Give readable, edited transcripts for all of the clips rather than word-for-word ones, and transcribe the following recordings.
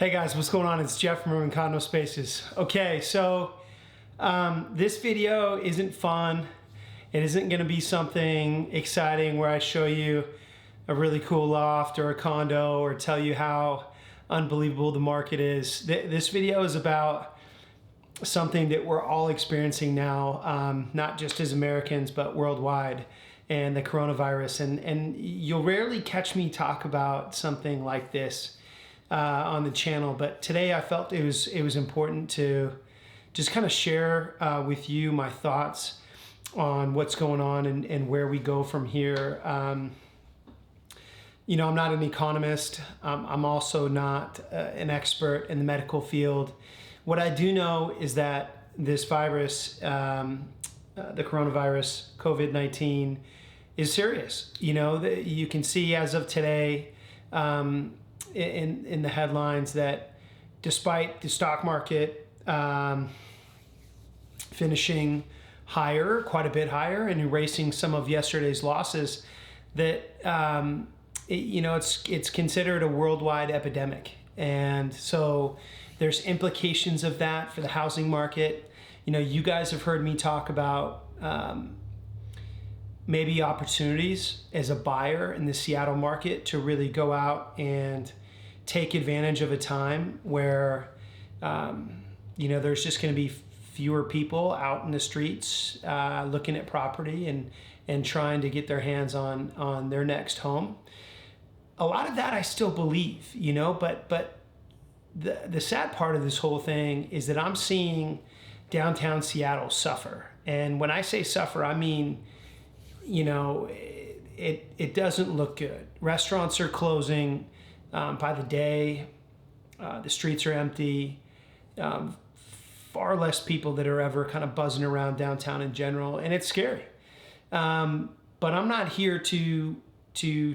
Hey guys, what's going on? It's Jeff from Urban Condo Spaces. Okay, so this video isn't fun. It isn't going to be something exciting where I show you a really cool loft or a condo or tell you how unbelievable the market is. This video is about something that we're all experiencing now, not just as Americans, but worldwide, and the coronavirus. And you'll rarely catch me talk about something like this on the channel, but today I felt it was important to just kind of share with you my thoughts on what's going on and where we go from here. You know, I'm not an economist. I'm also not an expert in the medical field. What I do know is that this virus, the coronavirus, COVID-19, is serious. You know, you can see as of today, in the headlines that despite the stock market finishing higher, quite a bit higher, and erasing some of yesterday's losses, that it's considered a worldwide epidemic, and so there's implications of that for the housing market. You know, you guys have heard me talk about maybe opportunities as a buyer in the Seattle market to really go out and take advantage of a time where, there's just going to be fewer people out in the streets looking at property and trying to get their hands on their next home. A lot of that I still believe, but the sad part of this whole thing is that I'm seeing downtown Seattle suffer. And when I say suffer, I mean, it doesn't look good. Restaurants are closing by the day. The streets are empty. Far less people that are ever kind of buzzing around downtown in general, and it's scary. But I'm not here to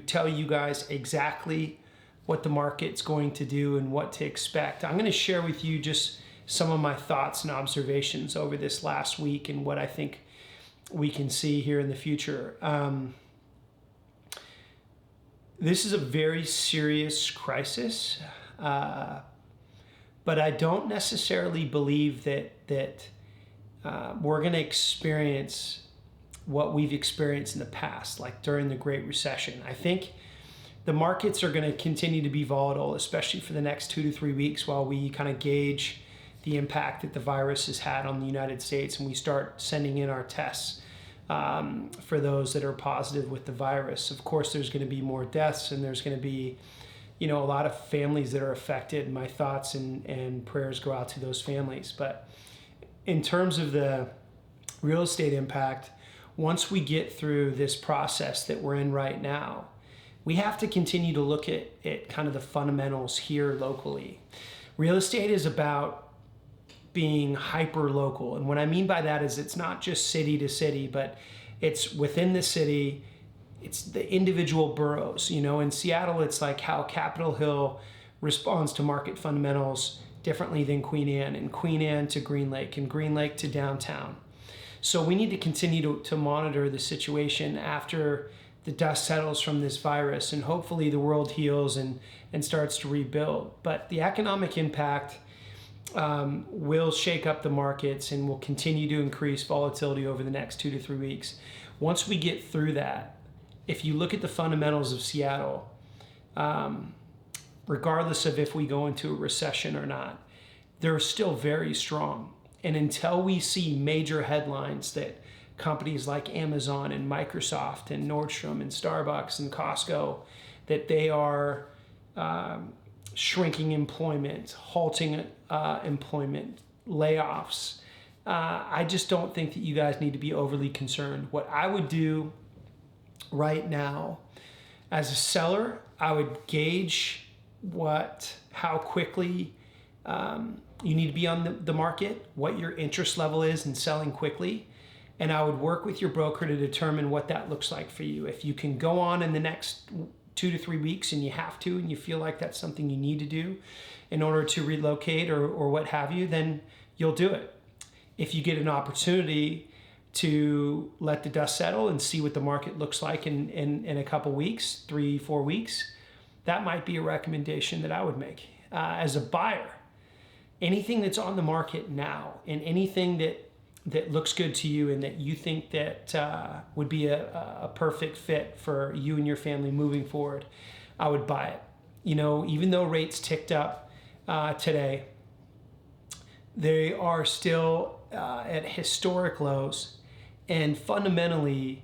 tell you guys exactly what the market's going to do and what to expect. I'm going to share with you just some of my thoughts and observations over this last week and what I think we can see here in the future. This is a very serious crisis, but I don't necessarily believe that we're going to experience what we've experienced in the past, like during the Great Recession. I think the markets are going to continue to be volatile, especially for the next 2 to 3 weeks while we kind of gauge the impact that the virus has had on the United States and we start sending in our tests for those that are positive with the virus. Of course, there's going to be more deaths and there's going to be, a lot of families that are affected. My thoughts and prayers go out to those families. But in terms of the real estate impact, once we get through this process that we're in right now, we have to continue to look at kind of the fundamentals here locally. Real estate is about being hyper local. And what I mean by that is it's not just city to city, but it's within the city. It's the individual boroughs. In Seattle, it's like how Capitol Hill responds to market fundamentals differently than Queen Anne, and Queen Anne to Green Lake, and Green Lake to downtown. So we need to continue to monitor the situation after the dust settles from this virus, and hopefully the world heals and starts to rebuild. But the economic impact will shake up the markets and will continue to increase volatility over the next 2 to 3 weeks. Once we get through that, if you look at the fundamentals of Seattle, regardless of if we go into a recession or not, they're still very strong. And until we see major headlines that companies like Amazon and Microsoft and Nordstrom and Starbucks and Costco, that they are shrinking employment, halting employment, layoffs, I just don't think that you guys need to be overly concerned. What I would do right now as a seller, I would gauge how quickly you need to be on the market, what your interest level is in selling quickly, and I would work with your broker to determine what that looks like for you. If you can go on in the next 2 to 3 weeks and you have to, and you feel like that's something you need to do in order to relocate or what have you, then you'll do it. If you get an opportunity to let the dust settle and see what the market looks like in a couple weeks, 3-4 weeks, that might be a recommendation that I would make. as a buyer, anything that's on the market now and anything that looks good to you and that you think that would be a perfect fit for you and your family moving forward, I would buy it. You know, even though rates ticked up today, they are still at historic lows, and fundamentally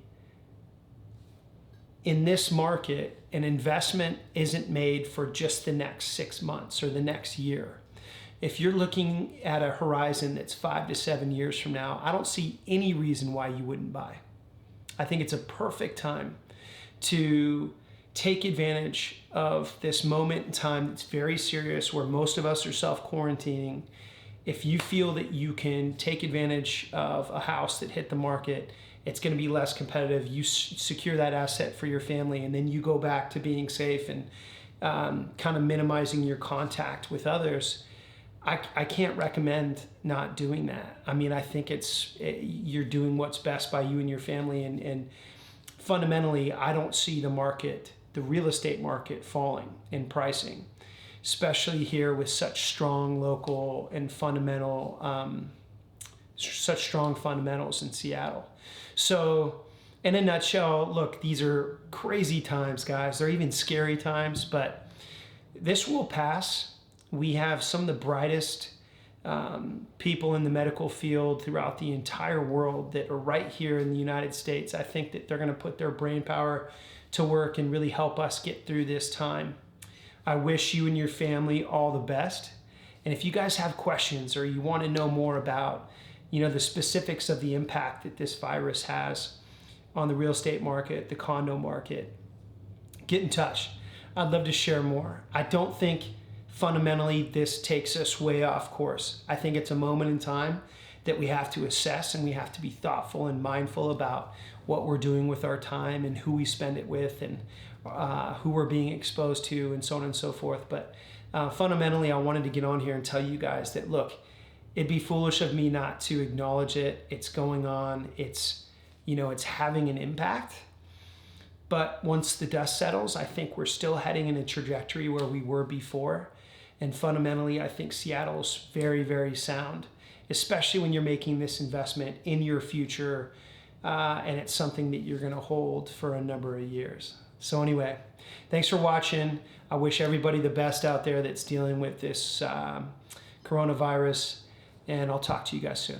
in this market, an investment isn't made for just the next 6 months or the next year. If you're looking at a horizon that's 5 to 7 years from now, I don't see any reason why you wouldn't buy. I think it's a perfect time to take advantage of this moment in time that's very serious, where most of us are self-quarantining. If you feel that you can take advantage of a house that hit the market, it's going to be less competitive. You secure that asset for your family, and then you go back to being safe and kind of minimizing your contact with others. I can't recommend not doing that. I mean, I think you're doing what's best by you and your family, and fundamentally, I don't see the real estate market falling in pricing, especially here with such strong local and such strong fundamentals in Seattle. So in a nutshell, look, these are crazy times, guys. They're even scary times, but this will pass. We have some of the brightest people in the medical field throughout the entire world that are right here in the United States. I think that they're going to put their brain power to work and really help us get through this time. I wish you and your family all the best. And if you guys have questions or you want to know more about, the specifics of the impact that this virus has on the real estate market, the condo market, get in touch. I'd love to share more. I don't think fundamentally this takes us way off course. I think it's a moment in time that we have to assess, and we have to be thoughtful and mindful about what we're doing with our time and who we spend it with, and who we're being exposed to, and so on and so forth. But fundamentally, I wanted to get on here and tell you guys that, look, it'd be foolish of me not to acknowledge it. It's going on. It's having an impact. But once the dust settles, I think we're still heading in a trajectory where we were before. And fundamentally, I think Seattle's very, very sound, especially when you're making this investment in your future, and it's something that you're going to hold for a number of years. So anyway, thanks for watching. I wish everybody the best out there that's dealing with this coronavirus, and I'll talk to you guys soon.